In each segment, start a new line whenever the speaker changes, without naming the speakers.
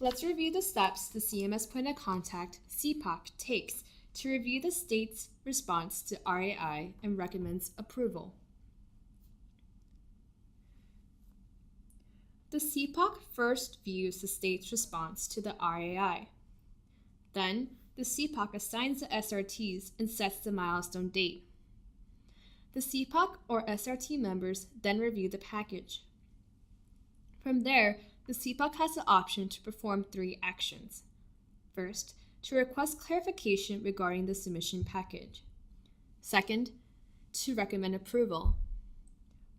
Let's review the steps the CMS Point of Contact, CPOC, takes to review the state's response to RAI and recommends approval. The CPOC first views the state's response to the RAI. Then, the CPOC assigns the SRTs and sets the milestone date. The CPOC or SRT members then review the package. From there, the CPOC has the option to perform 3 actions. First, to request clarification regarding the submission package. Second, to recommend approval.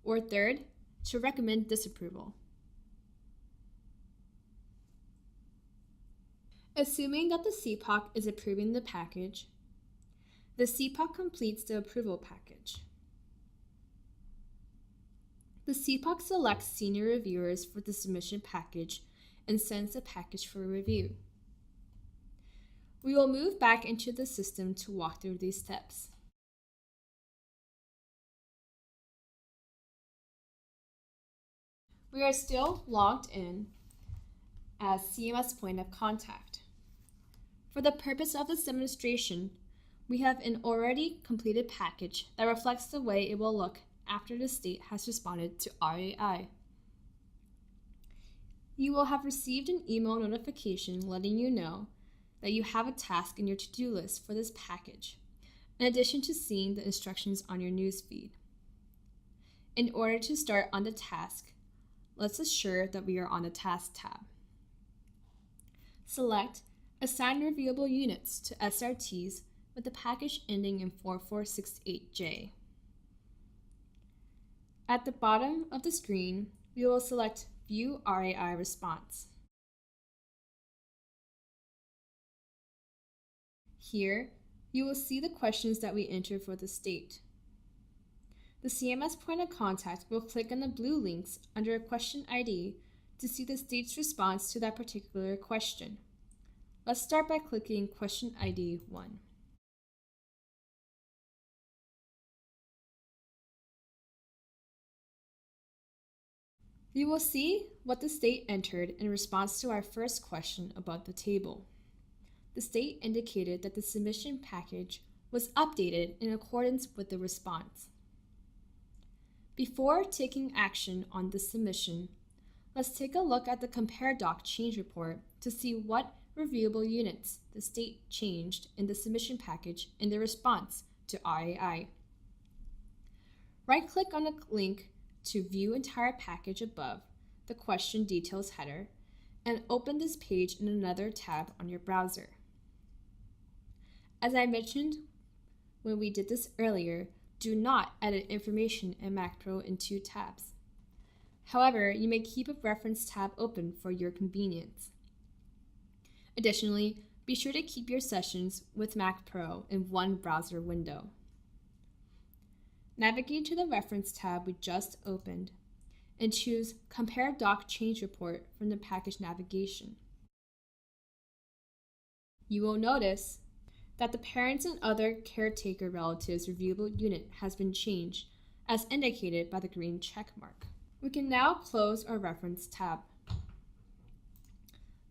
Or third, to recommend disapproval. Assuming that the CPOC is approving the package, the CPOC completes the approval package. The CPOC selects senior reviewers for the submission package and sends the package for review. We will move back into the system to walk through these steps. We are still logged in as CMS Point of Contact. For the purpose of this demonstration, we have an already completed package that reflects the way it will look after the state has responded to RAI. You will have received an email notification letting you know that you have a task in your to-do list for this package, in addition to seeing the instructions on your newsfeed. In order to start on the task, let's assure that we are on the Task tab. Select Assign Reviewable Units to SRTs with the package ending in 4468J. At the bottom of the screen, we will select View RAI Response. Here, you will see the questions that we entered for the state. The CMS Point of Contact will click on the blue links under a question ID to see the state's response to that particular question. Let's start by clicking question ID 1. You will see what the state entered in response to our first question about the table. The state indicated that the submission package was updated in accordance with the response. Before taking action on the submission, let's take a look at the Compare Doc Change Report to see what reviewable units the state changed in the submission package in the response to RAI. Right-click on the link to View Entire Package above the Question Details header and open this page in another tab on your browser. As I mentioned when we did this earlier, do not edit information in MacPro in 2 tabs. However, you may keep a reference tab open for your convenience. Additionally, be sure to keep your sessions with MacPro in one browser window. Navigate to the reference tab we just opened and choose Compare Doc Change Report from the package navigation. You will notice that the Parents and Other Caretaker Relatives Reviewable Unit has been changed as indicated by the green check mark. We can now close our reference tab.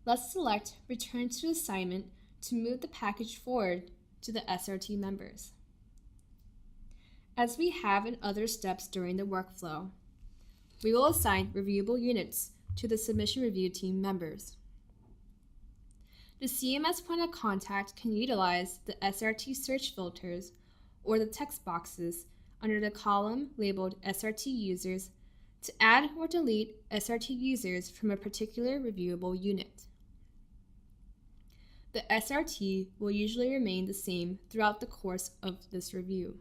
Let's select Return to Assignment to move the package forward to the SRT members. As we have in other steps during the workflow, we will assign reviewable units to the Submission Review Team members. The CMS Point of Contact can utilize the SRT search filters or the text boxes under the column labeled SRT Users to add or delete SRT users from a particular reviewable unit. The SRT will usually remain the same throughout the course of this review.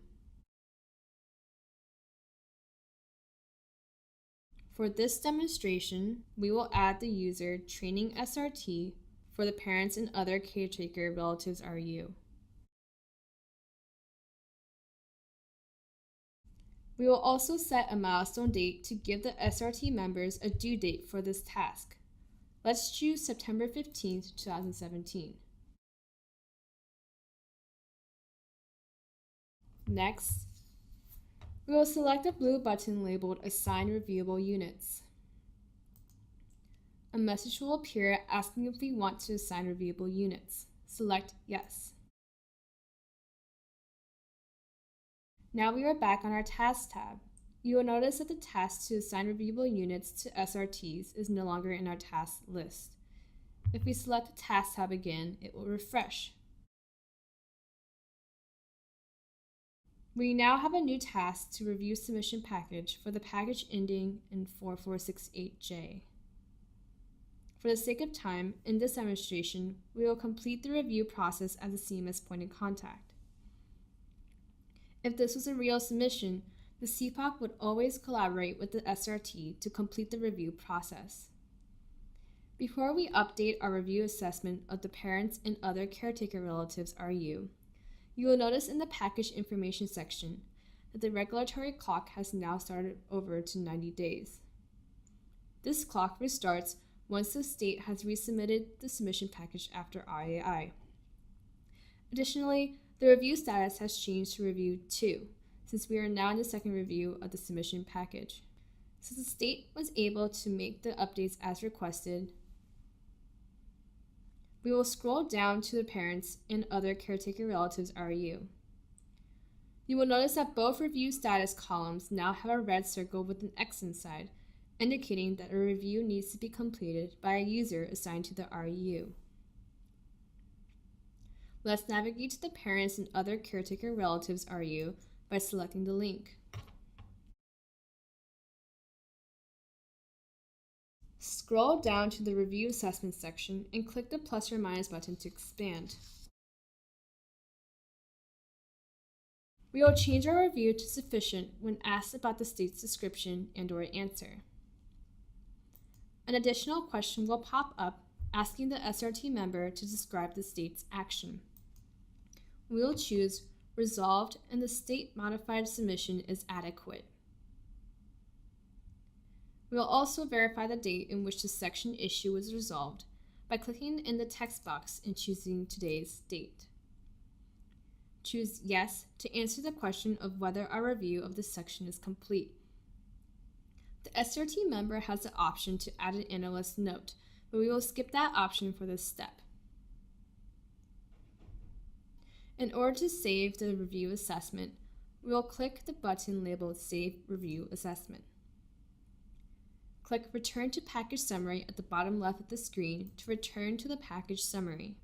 For this demonstration, we will add the user Training SRT for the Parents and Other Caretaker Relatives RU. We will also set a milestone date to give the SRT members a due date for this task. Let's choose September 15th, 2017. Next, we will select the blue button labeled Assign Reviewable Units. A message will appear asking if we want to assign reviewable units. Select Yes. Now we are back on our Tasks tab. You will notice that the task to assign reviewable units to SRTs is no longer in our task list. If we select the Tasks tab again, it will refresh. We now have a new task to review submission package for the package ending in 4468J. For the sake of time, in this demonstration, we will complete the review process as a CMS Point of Contact. If this was a real submission, the CPOC would always collaborate with the SRT to complete the review process. Before we update our review assessment of the parents and other caretaker relatives RU, you will notice in the package information section that the regulatory clock has now started over to 90 days. This clock restarts once the state has resubmitted the submission package after RAI. Additionally, the review status has changed to Review 2, since we are now in the second review of the submission package. Since the state was able to make the updates as requested, we will scroll down to the parents and other caretaker relatives RU. You will notice that both review status columns now have a red circle with an X inside, indicating that a review needs to be completed by a user assigned to the RU. Let's navigate to the parents and other caretaker relatives RU by selecting the link. Scroll down to the Review Assessment section and click the plus or minus button to expand. We will change our review to sufficient when asked about the state's description and/or answer. An additional question will pop up asking the SRT member to describe the state's action. We will choose Resolved and the state modified submission is adequate. We will also verify the date in which the section issue was resolved by clicking in the text box and choosing today's date. Choose Yes to answer the question of whether our review of this section is complete. The SRT member has the option to add an analyst note, but we will skip that option for this step. In order to save the review assessment, we will click the button labeled Save Review Assessment. Click Return to Package Summary at the bottom left of the screen to return to the package summary.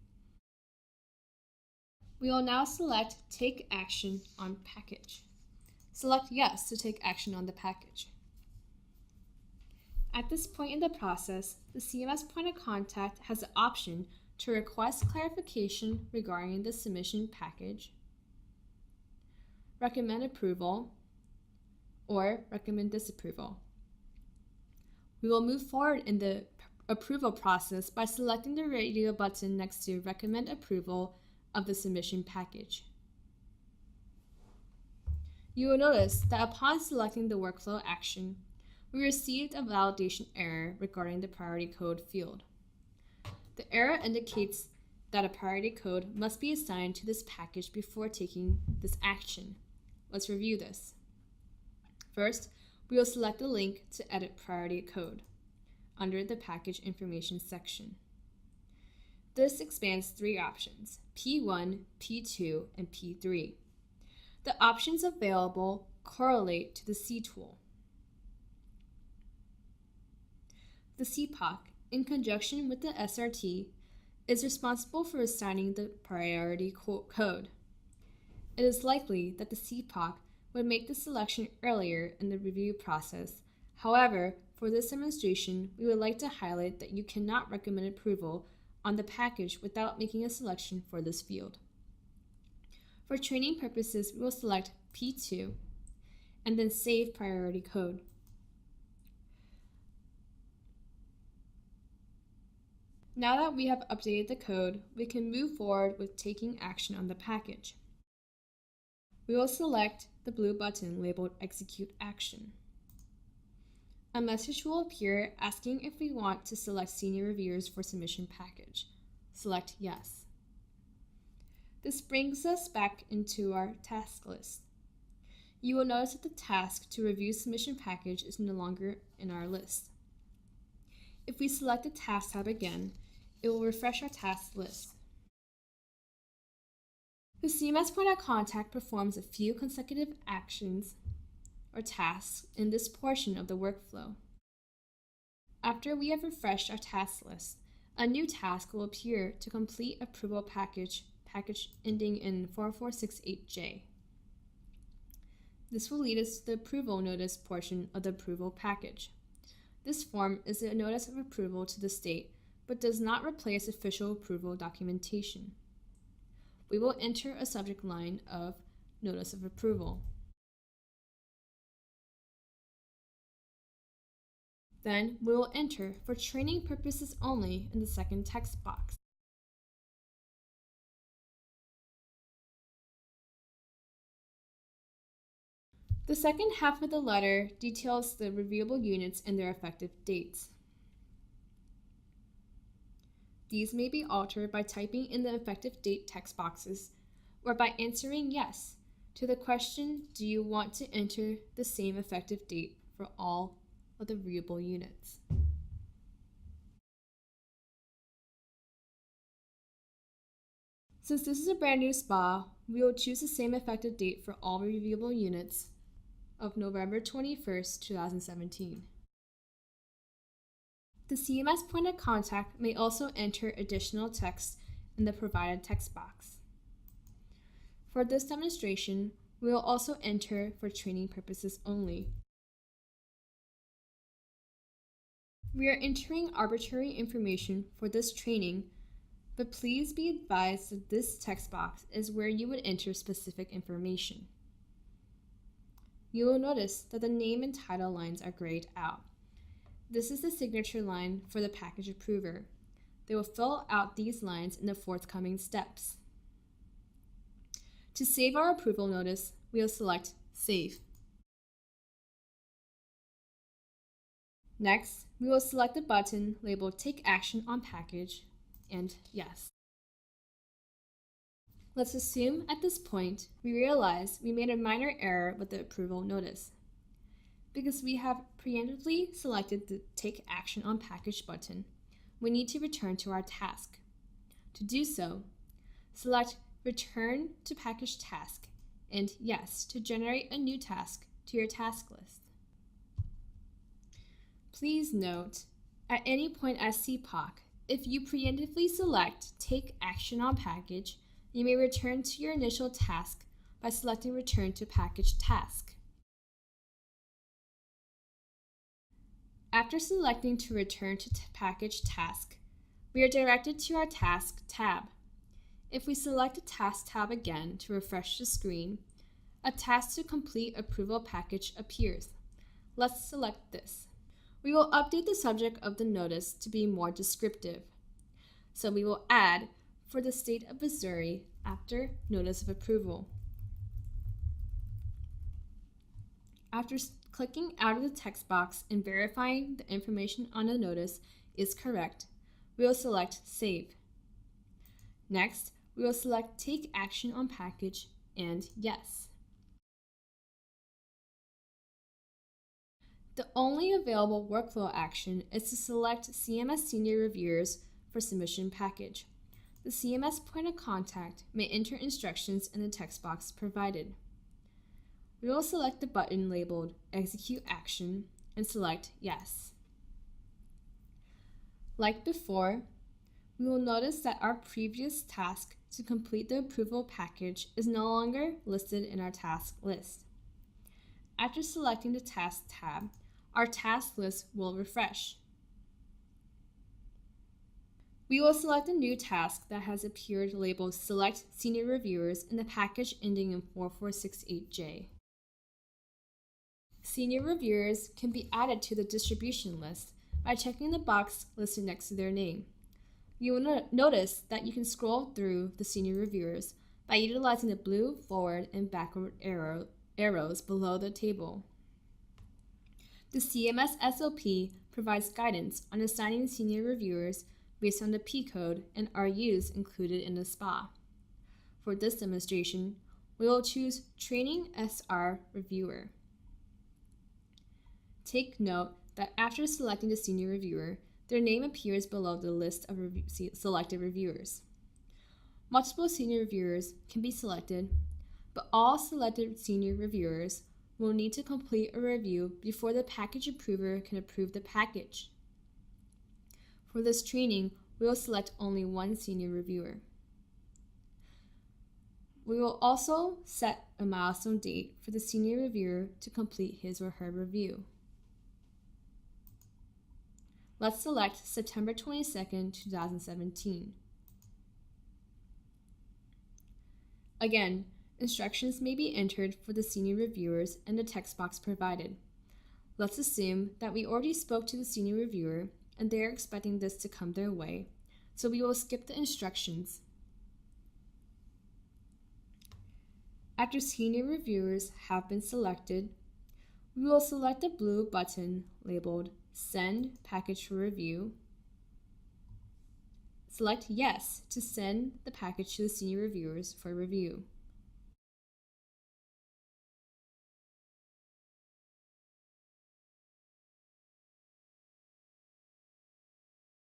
We will now select Take Action on Package. Select Yes to take action on the package. At this point in the process, the CMS Point of Contact has the option to request clarification regarding the submission package, recommend approval, or recommend disapproval. We will move forward in the approval process by selecting the radio button next to Recommend Approval of the submission package. You will notice that upon selecting the workflow action, we received a validation error regarding the priority code field. The error indicates that a priority code must be assigned to this package before taking this action. Let's review this. First, we will select the link to edit priority code under the package information section. This expands three options, P1, P2, and P3. The options available correlate to the C tool. The CPOC, in conjunction with the SRT, is responsible for assigning the priority code. It is likely that the CPOC would make the selection earlier in the review process. However, for this demonstration, we would like to highlight that you cannot recommend approval on the package without making a selection for this field. For training purposes, we will select P2 and then save priority code. Now that we have updated the code, we can move forward with taking action on the package. We will select the blue button labeled Execute Action. A message will appear asking if we want to select senior reviewers for submission package. Select Yes. This brings us back into our task list. You will notice that the task to review submission package is no longer in our list. If we select the Task tab again, it will refresh our task list. The CMS Point of Contact performs a few consecutive actions or tasks in this portion of the workflow. After we have refreshed our task list, a new task will appear to complete approval package ending in 4468J. This will lead us to the approval notice portion of the approval package. This form is a notice of approval to the state, but does not replace official approval documentation. We will enter a subject line of Notice of Approval. Then we will enter for training purposes only in the second text box. The second half of the letter details the reviewable units and their effective dates. These may be altered by typing in the effective date text boxes or by answering yes to the question, do you want to enter the same effective date for all of the reviewable units? Since this is a brand new SPA, we will choose the same effective date for all reviewable units of November 21st, 2017. The CMS Point of Contact may also enter additional text in the provided text box. For this demonstration, we will also enter for training purposes only. We are entering arbitrary information for this training, but please be advised that this text box is where you would enter specific information. You will notice that the name and title lines are grayed out. This is the signature line for the package approver. They will fill out these lines in the forthcoming steps. To save our approval notice, we will select Save. Next, we will select the button labeled Take Action on Package and Yes. Let's assume at this point we realize we made a minor error with the approval notice. Because we have preemptively selected the Take Action on Package button, we need to return to our task. To do so, select Return to Package Task and Yes to generate a new task to your task list. Please note, at any point as CPOC, if you preemptively select Take Action on Package, you may return to your initial task by selecting Return to Package Task. After selecting to return to Package Task, we are directed to our Task tab. If we select the Task tab again to refresh the screen, a task to complete approval package appears. Let's select this. We will update the subject of the notice to be more descriptive. So we will add, for the state of Missouri, after Notice of Approval. After clicking out of the text box and verifying the information on the notice is correct, we will select Save. Next, we will select Take Action on Package and Yes. The only available workflow action is to select CMS Senior Reviewers for Submission Package. The CMS Point of Contact may enter instructions in the text box provided. We will select the button labeled Execute Action and select Yes. Like before, we will notice that our previous task to complete the approval package is no longer listed in our task list. After selecting the Task tab, our task list will refresh. We will select a new task that has appeared labeled Select Senior Reviewers in the package ending in 4468J. Senior reviewers can be added to the distribution list by checking the box listed next to their name. You will notice that you can scroll through the senior reviewers by utilizing the blue forward and backward arrows below the table. The CMS SOP provides guidance on assigning senior reviewers based on the P code and RUs included in the SPA. For this demonstration, we will choose Training SR Reviewer. Take note that after selecting the senior reviewer, Their name appears below the list of selected reviewers. Multiple senior reviewers can be selected, but all selected senior reviewers will need to complete a review before the package approver can approve the package. For this training, we will select only one senior reviewer. We will also set a milestone date for the senior reviewer to complete his or her review. Let's select September 22nd, 2017. Again, instructions may be entered for the senior reviewers in the text box provided. Let's assume that we already spoke to the senior reviewer and they are expecting this to come their way, so we will skip the instructions. After senior reviewers have been selected, we will select the blue button labeled Send Package for Review. Select Yes to send the package to the senior reviewers for review.